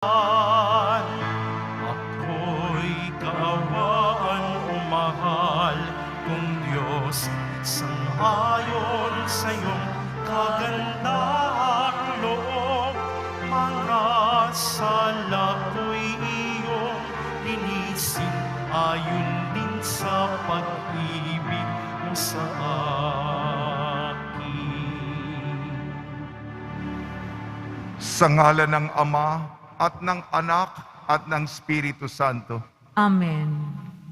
Ako'y kaawaan o mahal kong Diyos, sang-ayon sa iyong kagandahang loob. Mga sala ko'y iyong linisin, ayon din sa pag-ibig mo sa akin. Sa ngalan ng Ama, at ng Anak, at ng Espiritu Santo. Amen.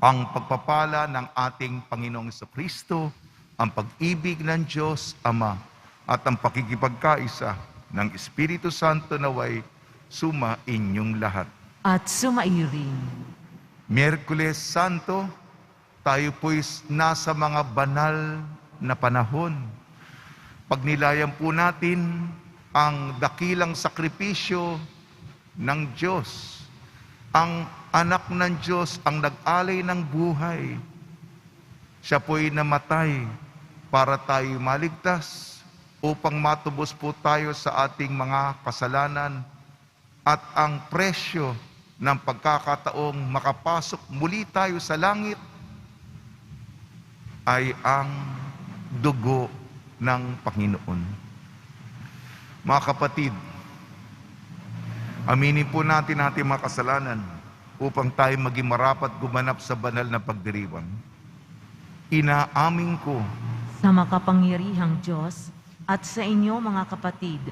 Ang pagpapala ng ating Panginoong Jesucristo, ang pag-ibig ng Diyos Ama, at ang pakikipagkaisa ng Espiritu Santo naway suma inyong lahat. At sumairing. Miyerkules Santo, tayo po'y nasa mga banal na panahon. Pagnilayan po natin ang dakilang sakripisyo ng Diyos. Ang anak ng Diyos ang nag-alay ng buhay. Siya po'y namatay para tayo maligtas upang matubos po tayo sa ating mga kasalanan at ang presyo ng pagkakataong makapasok muli tayo sa langit ay ang dugo ng Panginoon. Mga kapatid, aminin po natin ating mga kasalanan upang tayo maging marapat gumanap sa banal na pagdiriwang. Inaamin ko Sa makapangyarihang Diyos at sa inyo mga kapatid,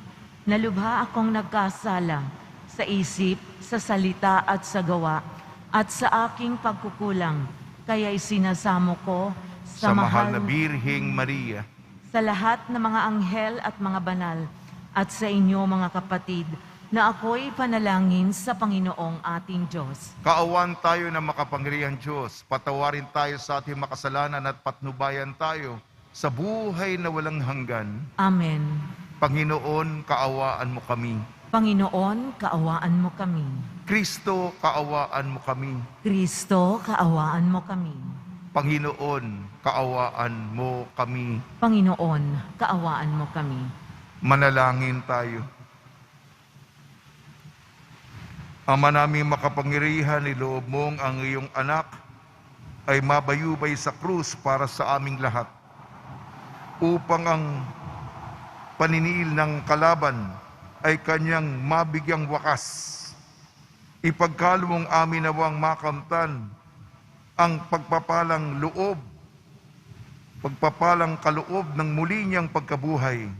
na lubha akong nagkasala sa isip, sa salita at sa gawa, at sa aking pagkukulang, kaya'y sinasamo ko sa mahal na Birheng Maria, sa lahat ng mga anghel at mga banal, at sa inyo mga kapatid, na ako'y panalangin sa Panginoong ating Diyos. kaawan tayo ng makapangyarihang Diyos, patawarin tayo sa ating makasalanan at patnubayan tayo sa buhay na walang hanggan. Amen. Panginoon, kaawaan mo kami. Panginoon, kaawaan mo kami. Kristo, kaawaan mo kami. Kristo, kaawaan mo kami. Panginoon, kaawaan mo kami. Panginoon, kaawaan mo kami. Manalangin tayo. Ama naming makapangyarihan, niloob mong ang iyong anak ay mabayubay sa krus para sa aming lahat, upang ang paniniil ng kalaban ay kanyang mabigyang wakas. Ipagkaloob mong amin nawang makamtan ang pagpapalang kaloob ng muli niyang pagkabuhay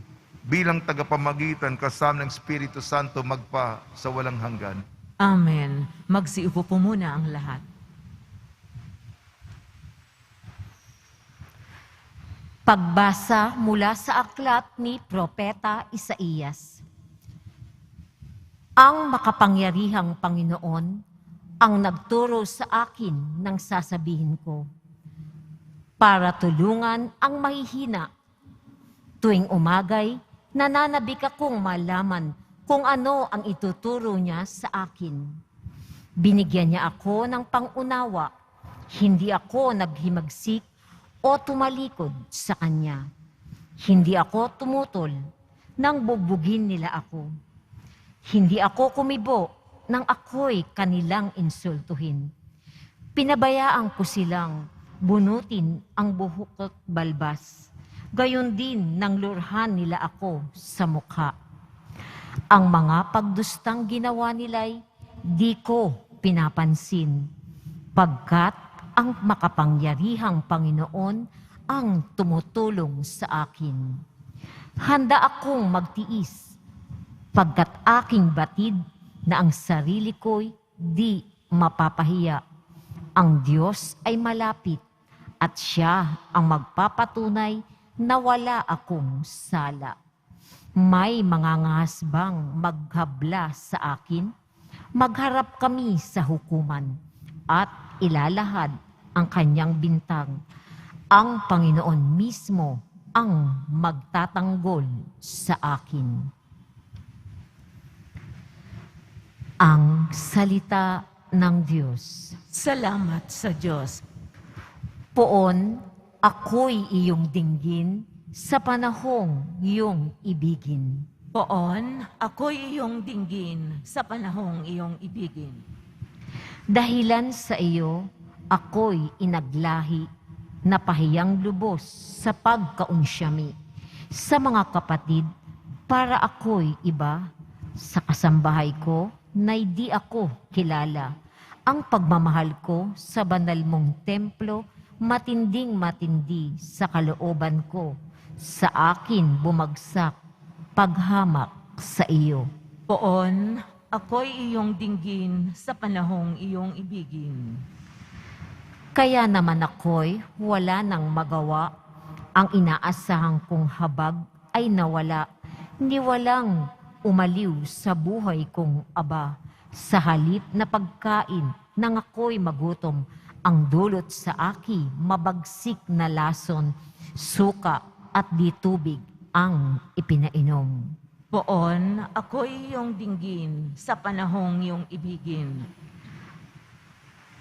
bilang tagapamagitan kasama ng Espiritu Santo magpa sa walang hanggan. Amen. Magsiupo po muna ang lahat. Pagbasa mula sa aklat ni Propeta Isaías. Ang makapangyarihang Panginoon ang nagturo sa akin ng sasabihin ko, para tulungan ang mahihina. Tuwing umagay, nananabik akong malaman kung ano ang ituturo niya sa akin. Binigyan niya ako ng pangunawa, hindi ako naghimagsik o tumalikod sa kanya. Hindi ako tumutol nang bugbugin nila ako. Hindi ako kumibo nang ako'y kanilang insultuhin. Pinabayaan ko silang bunutin ang buhok at balbas. Gayon din nang lurhan nila ako sa mukha. Ang mga pagdustang ginawa nila'y di ko pinapansin, pagkat ang makapangyarihang Panginoon ang tumutulong sa akin. Handa akong magtiis, pagkat aking batid na ang sarili ko'y di mapapahiya. Ang Diyos ay malapit at Siya ang magpapatunay na wala akong sala. May mga ngasbang maghabla sa akin, magharap kami sa hukuman at ilalahad ang kanyang bintang. Ang Panginoon mismo ang magtatanggol sa akin. Ang salita ng Diyos. Salamat sa Diyos. Poon, ako'y iyong dinggin sa panahong iyong ibigin. Poon, ako'y iyong dinggin sa panahong iyong ibigin. Dahilan sa iyo, ako'y inaglahi, napahiyang lubos sa pagkaunsyami. Sa mga kapatid, para ako'y iba, sa kasambahay ko, na'y di ako kilala. Ang pagmamahal ko sa banal mong templo, matinding matindi sa kalooban ko. Sa akin bumagsak, paghamak sa iyo. Poon, ako'y iyong dinggin sa panahong iyong ibigin. Kaya naman ako'y wala nang magawa. Ang inaasahan kong habag ay nawala. Ni walang umaliw sa buhay kong aba. Sa halip na pagkain nang ako'y magutom, ang dulot sa aki mabagsik na lason, suka at di tubig ang ipinainom. Poon, ako'y iyong dinggin sa panahong iyong ibigin.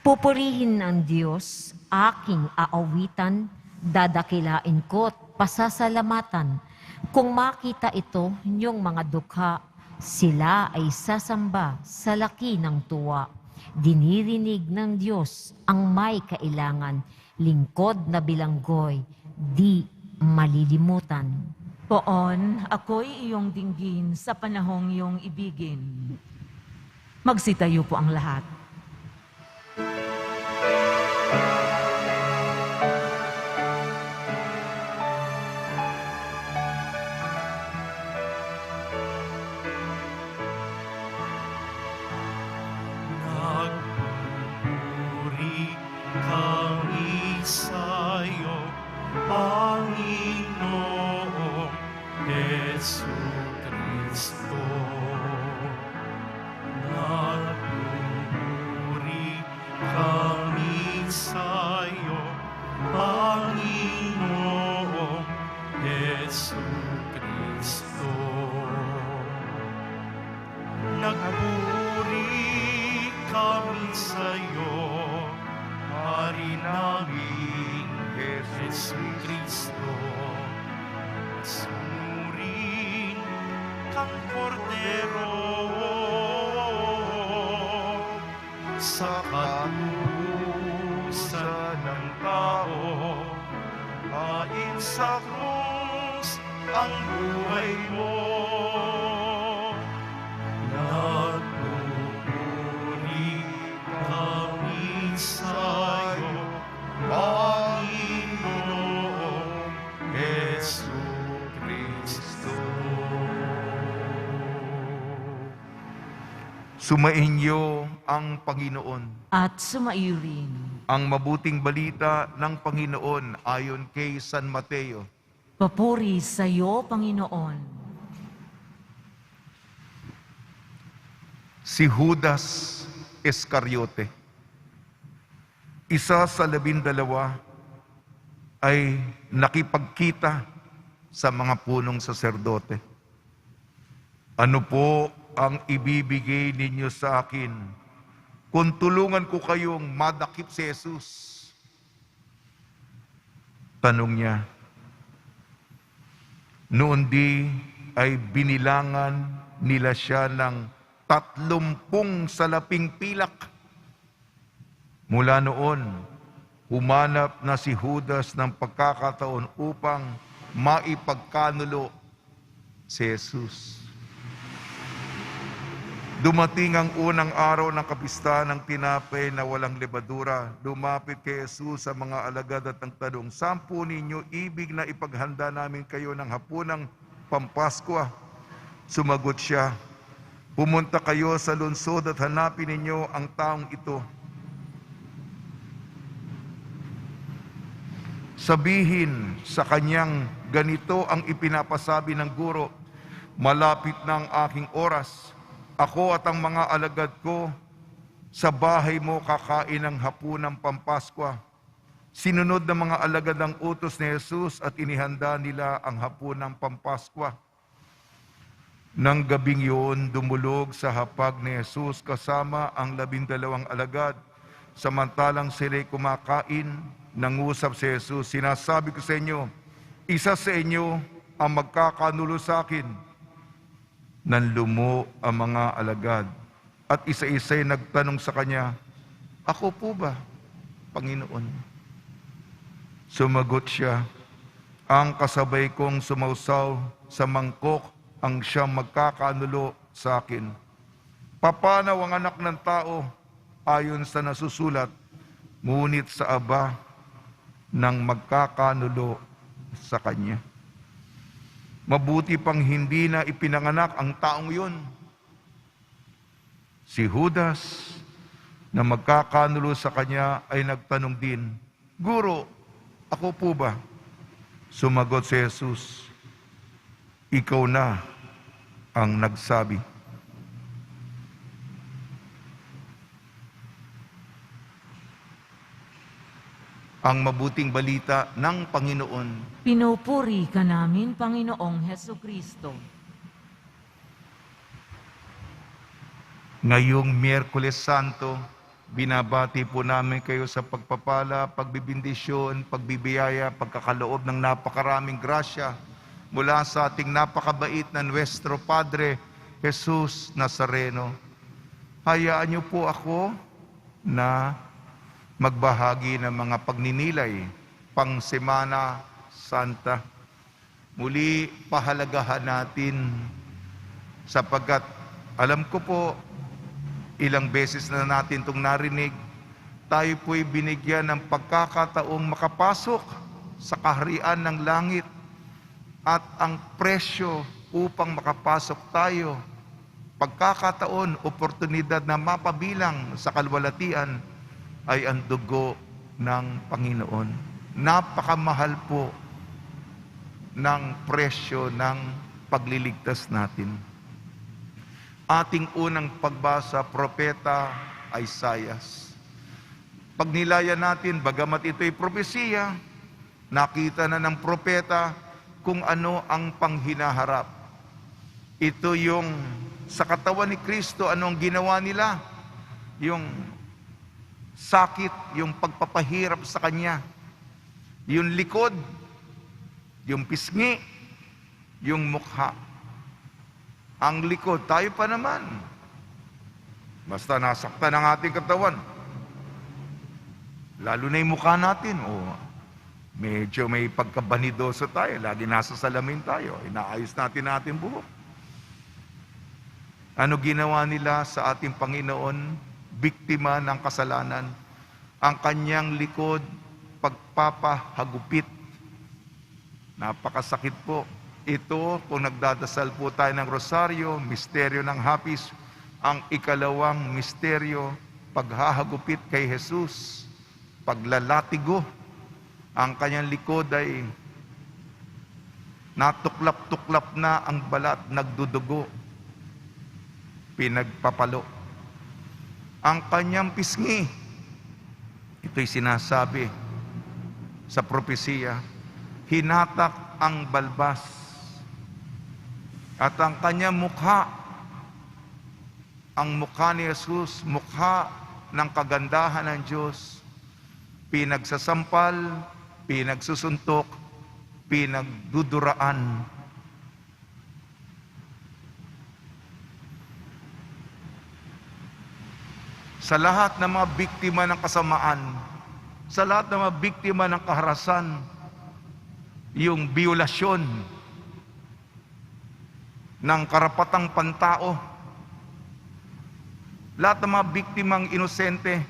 Pupurihin ang Diyos, aking aawitan, dadakilain ko't pasasalamatan. Kung makita ito, niyong mga dukha, sila ay sasamba sa laki ng tuwa. Dinirinig ng Diyos ang may kailangan, lingkod na bilanggoy, di malilimutan. Poon, ako'y iyong dinggin sa panahong iyong ibigin. Magsitayo po ang lahat. Nagpupuri kami sa'yo, Panginoong Jesucristo. Nagpupuri kami sa'yo, Panginoong Jesucristo. Nagpupuri kami sa'yo, Hari naming Jesucristo. Sunurin kang kordero sa katubusan ng tao, ayon sa krus ang buhay mo. Nagpupuri kami sa'yo, Panginoong Jesucristo. Sumainyo ang Panginoon. At sumaiyo rin. Ang mabuting balita ng Panginoon ayon kay San Mateo. Papuri sa iyo, Panginoon. Si Judas Iscariote, isa sa 12, ay nakipagkita sa mga punong saserdote. Ano po ang ibibigay ninyo sa akin kung tulungan ko kayong madakip si Jesus? Tanong niya. Noon di ay binilangan nila siya ng 30 salaping pilak. Mula noon, humanap na si Judas ng pagkakataon upang maipagkanulo si Jesus. Dumating ang unang araw ng kapistahan ng tinapay na walang lebadura. Lumapit kay Jesus sa mga alagad at nagtanong, "Sampu ninyo ibig na ipaghanda namin kayo ng hapunang Pampaskwa?" Sumagot siya, "Pumunta kayo sa lungsod at hanapin ninyo ang taong ito. Sabihin sa kanyang, ganito ang ipinapasabi ng guro, malapit na ang aking oras. Ako at ang mga alagad ko sa bahay mo kakain ng hapunang Pampaskwa." Sinunod ng mga alagad ang utos ni Jesus at inihanda nila ang hapunang Pampaskwa. Nang gabing yun, dumulog sa hapag ni Jesus kasama ang 12 alagad. Samantalang sila'y kumakain, nangusap si Jesus, "Sinasabi ko sa inyo, isa sa inyo ang magkakanulo sa akin." Nanlumo ang mga alagad at isa-isa'y nagtanong sa kanya, "Ako po ba, Panginoon?" Sumagot siya, "Ang kasabay kong sumausaw sa mangkok ang siyang magkakanulo sa akin. Papanaw ang anak ng tao ayon sa nasusulat, ngunit sa aba ng magkakanulo sa kanya. Mabuti pang hindi na ipinanganak ang taong yun." Si Judas na magkakanulo sa kanya ay nagtanong din, "Guro, ako po ba?" Sumagot si Jesus, "Ikaw na ang nagsabi." Ang mabuting balita ng Panginoon. Pinupuri ka namin, Panginoong Hesukristo. Ngayong Miyerkules Santo, binabati po namin kayo sa pagpapala, pagbibindisyon, pagbibiyaya, pagkakaloob ng napakaraming grasya mula sa ating napakabait na Nuestro Padre, Jesus Nazareno. Hayaan niyo po ako na magbahagi ng mga pagninilay pang Semana Santa. Muli, pahalagahan natin sapagkat alam ko po, ilang beses na natin itong narinig, tayo po'y binigyan ng pagkakataong makapasok sa kaharian ng langit at ang presyo upang makapasok tayo, pagkakataon, oportunidad na mapabilang sa kalwalatian ay ang dugo ng Panginoon. Napakamahal po ng presyo ng pagliligtas natin. Ating unang pagbasa, Propeta Isaias. Pagnilayan natin, bagamat ito'y propesiya, nakita na ng propeta kung ano ang panghinaharap. Ito yung sa katawan ni Kristo, anong ginawa nila? Yung sakit, yung pagpapahirap sa Kanya. Yung likod, yung pisngi, yung mukha. Ang likod, tayo pa naman. Basta nasaktan ang ating katawan. Lalo na yung mukha natin. Medyo may pagkabanidoso tayo. Lagi nasa salamin tayo. Inaayos natin ating buhok. Ano ginawa nila sa ating Panginoon? Biktima ng kasalanan. Ang kanyang likod, pagpapahagupit. Napakasakit po. Ito, kung nagdadasal po tayo ng rosaryo, misteryo ng hapis, ang ikalawang misteryo, paghahagupit kay Jesus, paglalatigo. Ang kanyang likod ay natuklap-tuklap na ang balat, nagdudugo, pinagpapalo. Ang kanyang pisngi, ito'y sinasabi sa propesiya, hinatak ang balbas. At ang kanyang mukha, ang mukha ni Jesus, mukha ng kagandahan ng Diyos, pinagsasampal, pinagsusuntok, pinagduduraan. Sa lahat ng mga biktima ng kasamaan, sa lahat ng mga biktima ng kaharasan, yung biolasyon ng karapatang pantao, lahat ng mga biktimang inosente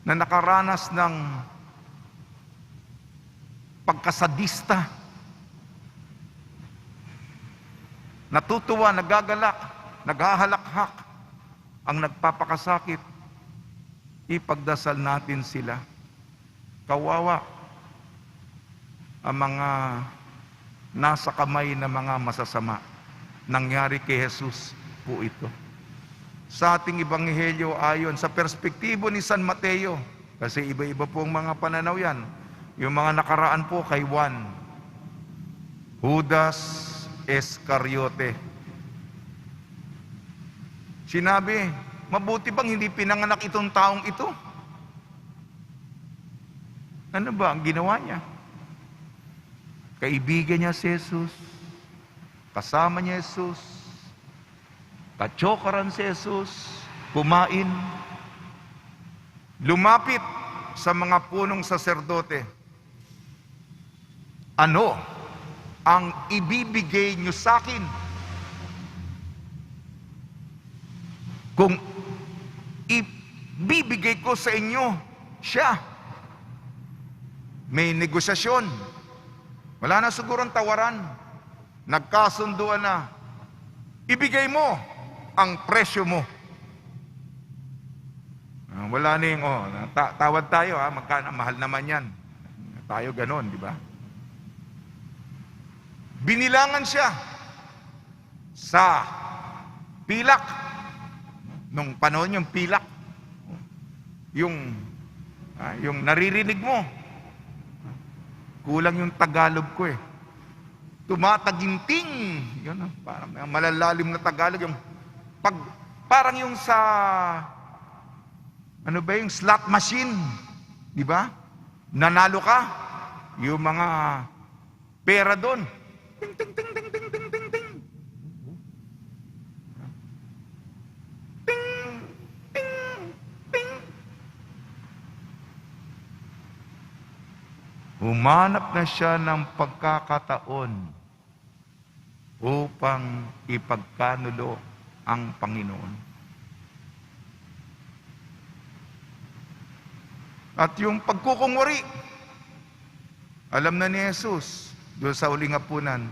na nakaranas ng pagkasadista, natutuwa, nagagalak, naghahalakhak, ang nagpapakasakit, ipagdasal natin sila. Kawawa ang mga nasa kamay ng mga masasama. Nangyari kay Jesus po ito. Sa ating Ebanghelyo ayon sa perspektibo ni San Mateo, kasi iba-iba po ang mga pananaw yan. Yung mga nakaraan po kay Juan, Judas Iscariote. Sinabi, mabuti bang hindi pinanganak itong taong ito? Ano ba ang ginawa niya? Kaibigan niya si Jesus, kasama niya Jesus, Katsokaran si Jesus, kumain, lumapit sa mga punong saserdote. Ano ang ibibigay niyo sa akin? Kung ibibigay ko sa inyo siya, may negosyasyon. Wala na sigurong tawaran. Nagkasunduan na. Ibigay mo ang presyo mo. Wala na yung, tawad tayo magkano, mahal naman yan. Tayo ganon, di ba? Binilangan siya sa pilak. Nung panahon yung pilak, yung naririnig mo. Kulang yung Tagalog ko eh. Tumataginting. Yun, parang malalalim na Tagalog. Yung parang yung sa, ano ba yung slot machine? Di ba? Nanalo ka. Yung mga pera doon. Ting, ting, ting, ting, ting, ting, ting, ting. Ting, ting, ting. Humanap na siya ng pagkakataon upang ipagkanulo ang Panginoon. At yung pagkukunwari, alam na ni Jesus, doon sa uling hapunan,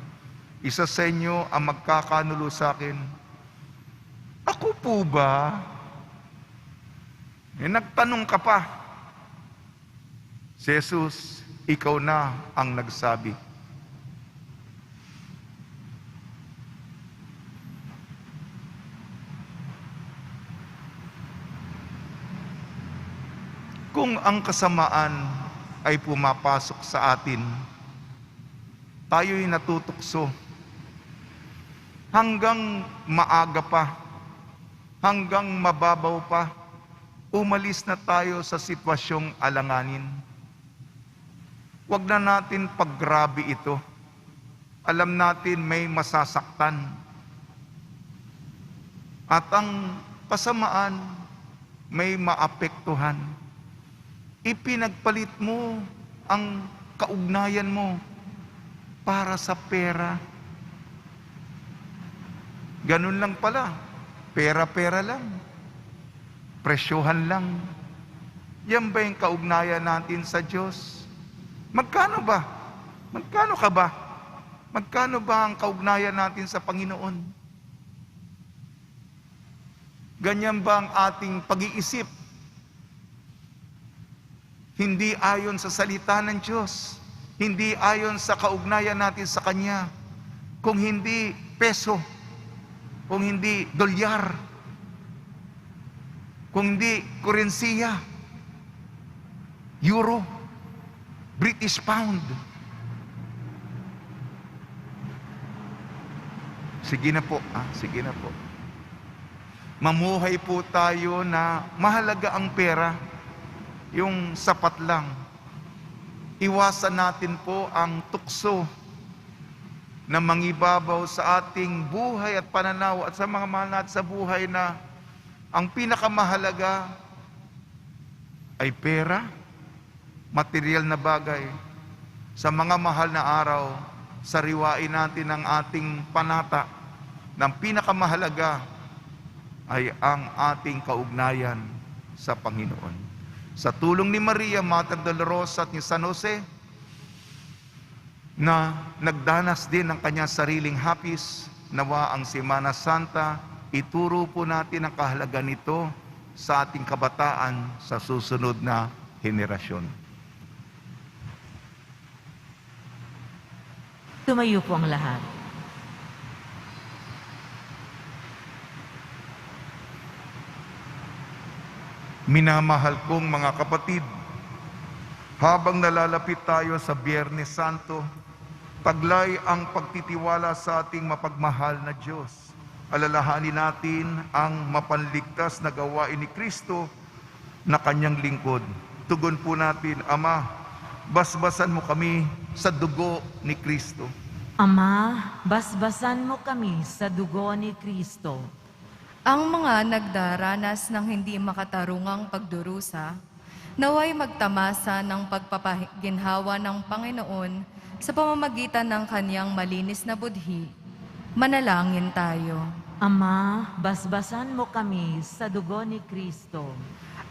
isa sa inyo ang magkakanulo sa akin. Ako po ba? Nagtanong ka pa. Si Jesus, ikaw na ang nagsabi. Kung ang kasamaan ay pumapasok sa atin, tayo'y natutukso. Hanggang maaga pa, hanggang mababaw pa, umalis na tayo sa sitwasyong alanganin. Huwag na natin paggrabe ito. Alam natin may masasaktan. At ang kasamaan may maapektuhan. Ipinagpalit mo ang kaugnayan mo para sa pera. Ganun lang pala. Pera-pera lang. Presyohan lang. Yan ba yung kaugnayan natin sa Diyos? Magkano ba? Magkano ka ba? Magkano ba ang kaugnayan natin sa Panginoon? Ganyan ba ang ating pag-iisip? Hindi ayon sa salita ng Diyos. Hindi ayon sa kaugnayan natin sa Kanya. Kung hindi peso, kung hindi dolyar, kung hindi kurensiya, euro, British pound. Sige na po, sige na po. Mamuhay po tayo na mahalaga ang pera, yung sapat lang. Iwasan natin po ang tukso na mangibabaw sa ating buhay at pananaw at sa mga mahal natin sa buhay na ang pinakamahalaga ay pera, material na bagay. Sa mga mahal na araw, sariwain natin ang ating panata ng pinakamahalaga ay ang ating kaugnayan sa Panginoon. Sa tulong ni Maria, Mater Dolorosa at ni San Jose, na nagdanas din ng kanyang sariling hapis, nawa ang Semana Santa, ituro po natin ang kahalagan nito sa ating kabataan sa susunod na henerasyon. Tumayo po ang lahat. Minamahal kong mga kapatid, habang nalalapit tayo sa Biyernes Santo, taglay ang pagtitiwala sa ating mapagmahal na Diyos. Alalahanin natin ang mapanligtas na gawain ni Kristo na kanyang lingkod. Tugon po natin, Ama, basbasan mo kami sa dugo ni Kristo. Ama, basbasan mo kami sa dugo ni Kristo. Ang mga nagdaranas ng hindi makatarungang pagdurusa, naway magtamasa ng pagpapaginhawa ng Panginoon sa pamamagitan ng kanyang malinis na budhi. Manalangin tayo. Ama, basbasan mo kami sa dugo ni Kristo.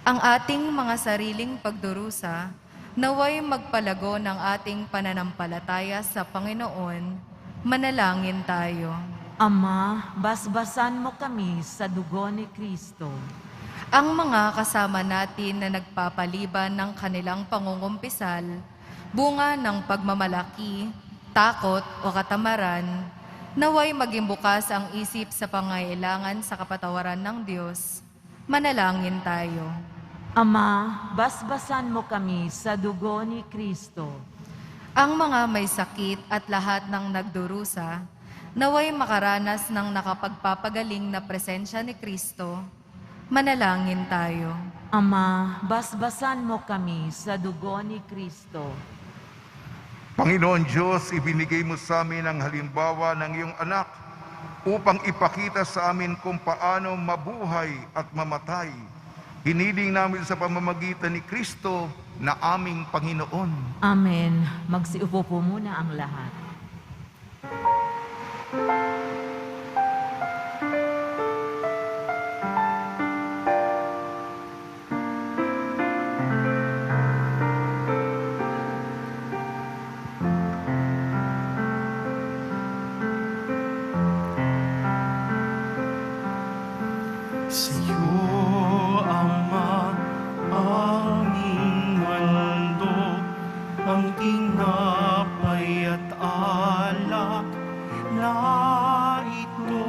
Ang ating mga sariling pagdurusa, naway magpalago ng ating pananampalataya sa Panginoon. Manalangin tayo. Ama, basbasan mo kami sa dugo ni Kristo. Ang mga kasama natin na nagpapaliban ng kanilang pangungumpisal, bunga ng pagmamalaki, takot o katamaran, naway maging bukas ang isip sa pangailangan sa kapatawaran ng Diyos. Manalangin tayo. Ama, basbasan mo kami sa dugo ni Kristo. Ang mga may sakit at lahat ng nagdurusa, naway makaranas ng nakapagpapagaling na presensya ni Kristo. Manalangin tayo. Ama, basbasan mo kami sa dugo ni Kristo. Panginoon Diyos, ibinigay mo sa amin ang halimbawa ng iyong anak upang ipakita sa amin kung paano mabuhay at mamatay. Hiniling namin sa pamamagitan ni Kristo na aming Panginoon. Amen. Magsiupo po muna ang lahat. Sa'yo, Ama, aming handog, ang tinapay at alak na ito,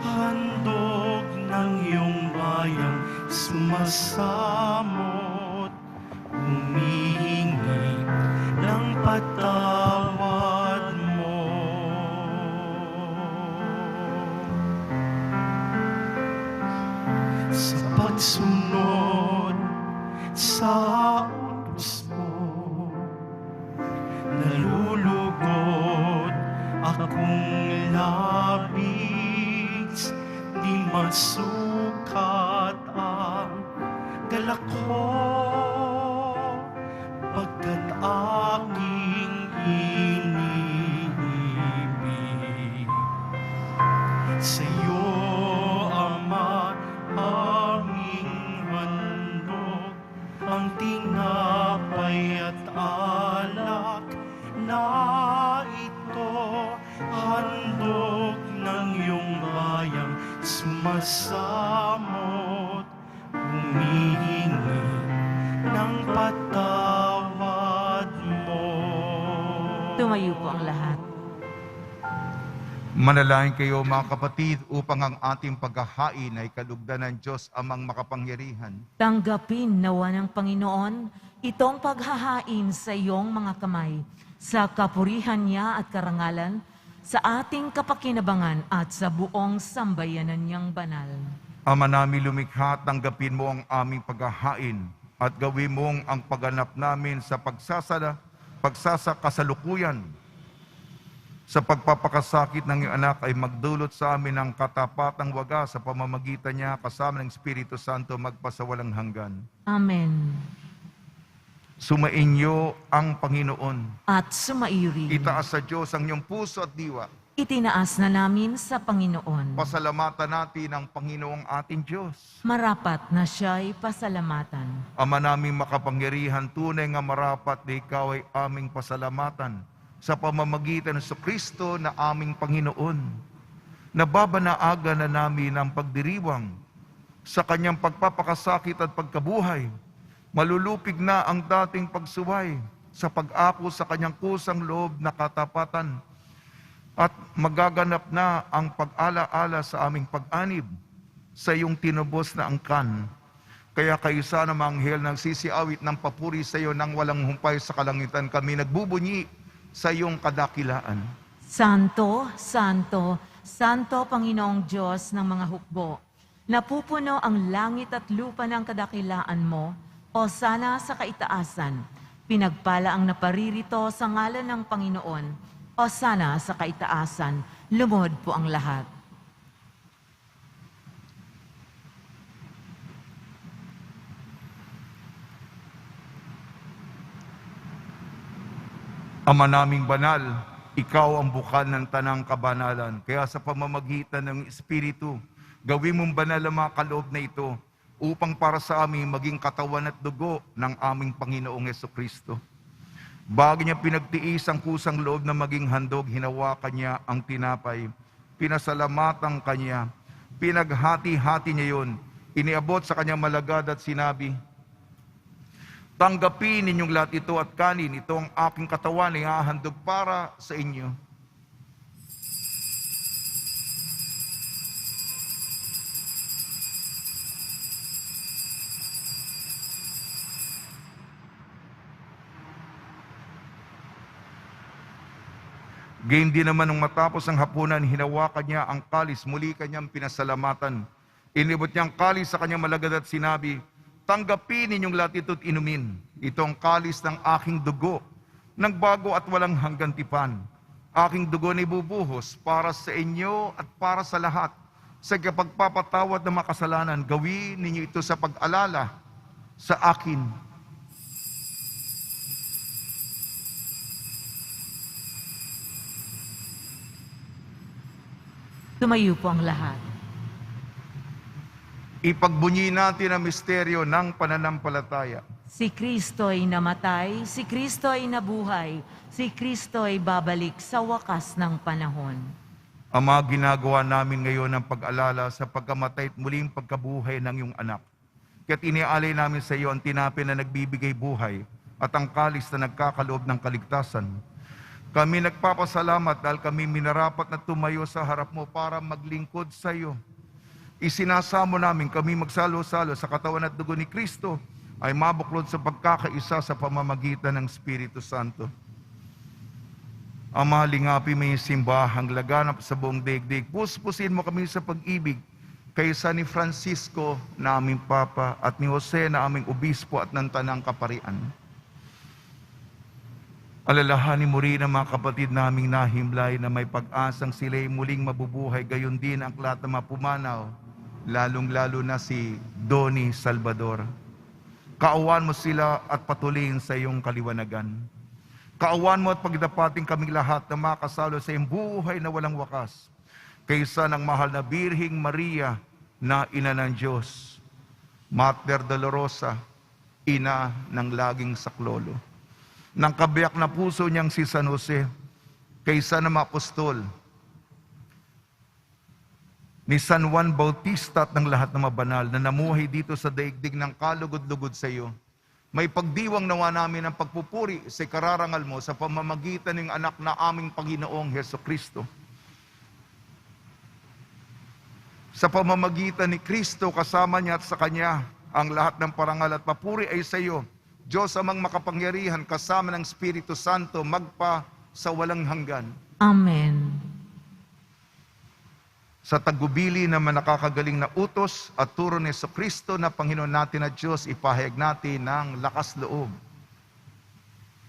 handog ng iyong bayang sumasamot, humihingi ng patawad mo. Sa pagsunod sa utos mo, nalulugod akong labis, di masukat ang galak ko, pagkat aking iniibig. Sa'yo, Ama, aming handog, ang tinapay at alak na ito, handog ng iyong bayang sumasamot, humihingi ng patawad mo. Tumayo po ang lahat. Manalangin kayo mga kapatid upang ang ating paghahain ay kalugdan ng Diyos amang makapangyarihan. Tanggapin nawa ng Panginoon itong paghahain sa iyong mga kamay, sa kapurihan niya at karangalan, sa ating kapakinabangan at sa buong sambayanan niyang banal. Ama namin lumikha, tanggapin mo ang aming paghahain at gawin mong ang pagganap namin sa pagsasakasalukuyan sa pagpapakasakit ng iyong anak ay magdulot sa amin ng katapatang wagas sa pamamagitan niya kasama ng Espiritu Santo magpasawalang hanggan. Amen. Sumainyo ang Panginoon. At sumairi. Itaas sa Diyos ang iyong puso at diwa. Itinaas na namin sa Panginoon. Pasalamatan natin ang Panginoong ating Diyos. Marapat na siya'y pasalamatan. Ama naming makapangyarihan, tunay nga marapat na ikaw ay aming pasalamatan sa pamamagitan ng Kristo na aming Panginoon. Nababanaaga na namin ang pagdiriwang sa kanyang pagpapakasakit at pagkabuhay. Malulupig na ang dating pagsuway sa pag-ako sa kanyang kusang loob na katapatan at magaganap na ang pag-ala-ala sa aming pag-anib sa iyong tinubos na angkan. Kaya kayo sana mga anghel nang sisiawit ng papuri sa iyo nang walang humpay sa kalangitan, kami nagbubunyi sa iyong kadakilaan. Santo, Santo, Santo Panginoong Diyos ng mga hukbo, napupuno ang langit at lupa ng kadakilaan mo, o sana sa kaitaasan, pinagpala ang naparirito sa ngalan ng Panginoon, o sana sa kaitaasan, lumod po ang lahat. Ama naming banal, ikaw ang bukal ng tanang kabanalan. Kaya sa pamamagitan ng Espiritu, gawin mong banal ang mga kaloob na ito upang para sa amin maging katawan at dugo ng aming Panginoong Jesucristo. Bago niya pinagtiis ang kusang loob na maging handog, hinawakan niya ang tinapay, pinasalamatan kanya, pinaghati-hati niya yun, iniabot sa kanyang malagad at sinabi, "Tanggapin ninyong lahat ito at kanin, ito ang aking katawan na ihahandog para sa inyo." Gayun din naman nung matapos ang hapunan, hinawakan niya ang kalis, muli kanyang pinasalamatan. Inibot niya ang kalis sa kanyang malagad at sinabi, "Tanggapin ninyong lahat ito't inumin. Ito ang kalis ng aking dugo, ng bago at walang hanggang tipan. Aking dugo na ibubuhos para sa inyo at para sa lahat. Sa kapagpapatawad ng mga kasalanan, gawin ninyo ito sa pag-alala sa akin." Tumayo po ang lahat. Ipagbunyi natin ang misteryo ng pananampalataya. Si Kristo ay namatay, si Kristo ay nabuhay, si Kristo ay babalik sa wakas ng panahon. Ama, ginagawa namin ngayon ang pag-alala sa pagkamatay at muling pagkabuhay ng iyong anak. Kaya't iniaalay namin sa iyo ang tinapay na nagbibigay buhay at ang kalis na nagkakaloob ng kaligtasan. Kami nagpapasalamat dahil kami minarapat na tumayo sa harap mo para maglingkod sa iyo. Isinasamo namin kami magsalo-salo sa katawan at dugo ni Kristo ay mabuklod sa pagkakaisa sa pamamagitan ng Espiritu Santo. Ama, lingapi may simbahang laganap sa buong daigdig. Puspusin mo kami sa pag-ibig kaysa ni Francisco na aming Papa at ni Jose na aming Obispo at ng Tanang Kaparian. Alalahanin mo rin ang mga kapatid naming nahimlay na may pag-asang sila'y muling mabubuhay, gayon din ang lahat ng mga pumanaw, lalong-lalo na si Donnie Salvador. Kaawan mo sila at patuloyin sa iyong kaliwanagan. Kaawan mo at pagdapating kaming lahat na makasalo sa iyong buhay na walang wakas, kaysa ng mahal na Birhing Maria na Ina ng Diyos, Mater Dolorosa, Ina ng laging saklolo, ng kabiyak na puso niyang si San Jose, kaysa ng mga apostol, ni San Juan Bautista at ng lahat ng mabanal na namuhay dito sa daigdig ng kalugod-lugod sa iyo. May pagdiwang nawa namin ang pagpupuri sa kararangal mo sa pamamagitan ng anak na aming Panginoong Hesukristo. Sa pamamagitan ni Kristo, kasama niya at sa Kanya, ang lahat ng parangal at papuri ay sa iyo, Diyos amang makapangyarihan, kasama ng Espiritu Santo, magpa sa walang hanggan. Amen. Sa tagubili na nakakagaling na utos at turo ni Jesucristo na Panginoon natin at Diyos, ipahayag natin ng lakas loob.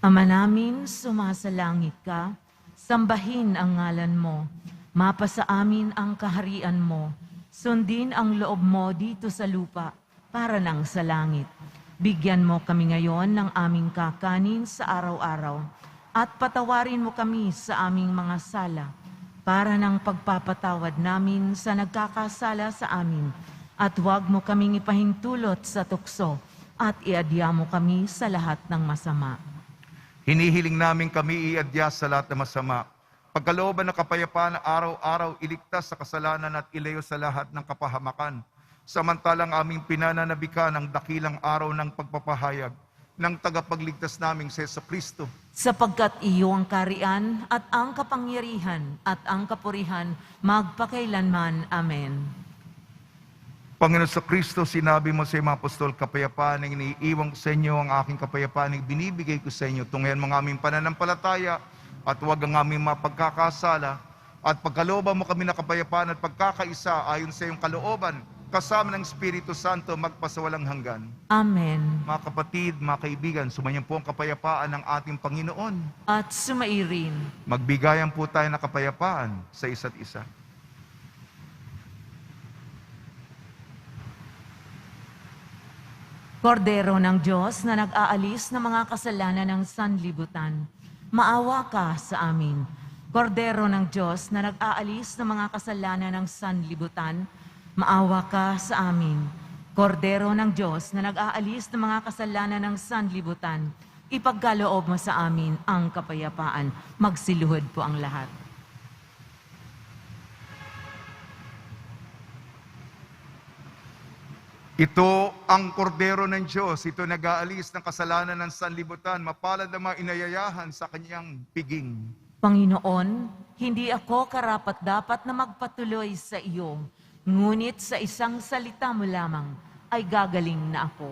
Ama namin, sumasalangit ka, sambahin ang ngalan mo, mapasa amin ang kaharian mo, sundin ang loob mo dito sa lupa, para nang sa langit. Bigyan mo kami ngayon ng aming kakanin sa araw-araw at patawarin mo kami sa aming mga sala para ng pagpapatawad namin sa nagkakasala sa amin at huwag mo kaming ipahintulot sa tukso at iadya mo kami sa lahat ng masama. Hinihiling namin kami iadya sa lahat ng masama. Pagkalooban ng kapayapaan na araw-araw iligtas sa kasalanan at ilayo sa lahat ng kapahamakan. Samantalang aming pinananabikan ang dakilang araw ng pagpapahayag ng tagapagligtas naming si Jesucristo. Sapagkat iyo ang karian at ang kapangyarihan at ang kapurihan magpakailanman. Amen. Panginoon sa Kristo, sinabi mo sa mga apostol, kapayapaan ang iniiwan ko sa inyo, ang aking kapayapaan ang binibigay ko sa inyo. Tungayan mga aming pananampalataya at huwag ang aming mapagkakasala. At pagkalooban mo kami na kapayapaan at pagkakaisa ayon sa iyong kalooban, kasama ng Espiritu Santo, magpasawalang hanggan. Amen. Mga kapatid, mga kaibigan, sumayan po ang kapayapaan ng ating Panginoon. At sumairin. Magbigayan po tayo ng kapayapaan sa isa't isa. Kordero ng Diyos na nag-aalis ng mga kasalanan ng sanlibutan, Maawa ka sa amin. Kordero ng Diyos na nag-aalis ng mga kasalanan ng sanlibutan, maawa ka sa amin. Kordero ng Diyos na nag-aalis ng mga kasalanan ng sanlibutan, ipagkaloob mo sa amin ang kapayapaan. Magsiluhod po ang lahat. Ito ang kordero ng Diyos, ito nag-aalis ng kasalanan ng sanlibutan, mapalad ang mga inayayahan sa kanyang piging. Panginoon, hindi ako karapat-dapat na magpatuloy sa iyo, ngunit sa isang salita mo lamang ay gagaling na ako.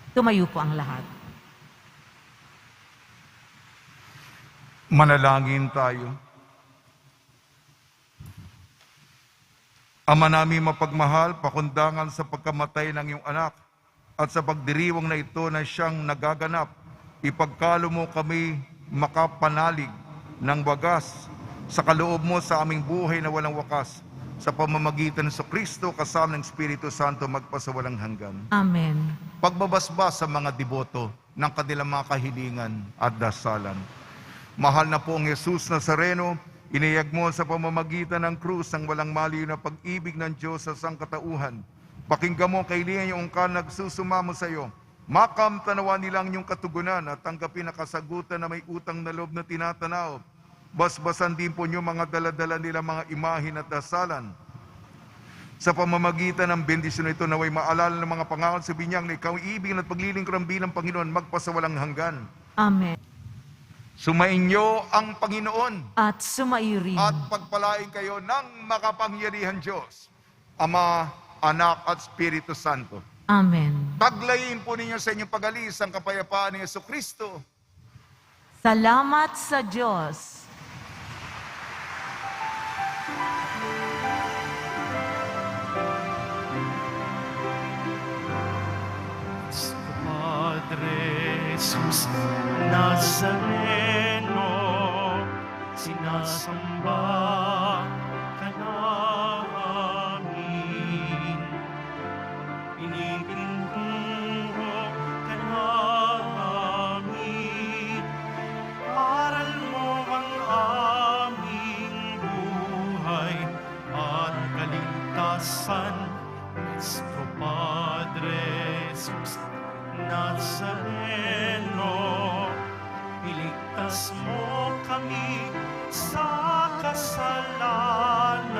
Tumayo po ang lahat. Manalangin tayo. Ama namin mapagmahal, pakundangan sa pagkamatay ng iyong anak at sa pagdiriwang na ito na siyang nagaganap, ipagkalo mo kami makapanalig ng wagas sa kaloob mo sa aming buhay na walang wakas, sa pamamagitan sa Kristo kasama ng Espiritu Santo magpasawalang hanggan. Amen. Pagbabasbas sa mga deboto ng kanilang mga kahilingan at dasalan. Mahal na po ang Jesus Nazareno, iniyag mo sa pamamagitan ng krus ang walang maliw na pag-ibig ng Diyos sa sangkatauhan. Pakinggan mo kailangan yung nagsusumamo sa iyo. Makamtanawa nilang yung katugunan at tanggapin na kasagutan na may utang na loob na tinatanaw. Basbasan din po niyo mga daladala nila mga imahin at dasalan. Sa pamamagitan ng bendisyon ito, naway maalala ng mga pangakal sa binyang na ikaw ibig at paglilingkuran bilang Panginoon magpasawalang hanggan. Amen. Sumainyo ang Panginoon At sumairin. at pagpalain kayo ng makapangyarihan Diyos, Ama, Anak at Espiritu Santo. Amen. Taglayin po ninyo sa inyong pag-alis ang kapayapaan ni Jesucristo. Salamat sa Diyos. Padre Jesus Nazareno, sinasamba ka namin, pinipintuho ka namin, aral mo ang aming buhay at kaligtasan, Nuestro Padre Jesus Nazareno, iligtas mo kami sa kasalanan.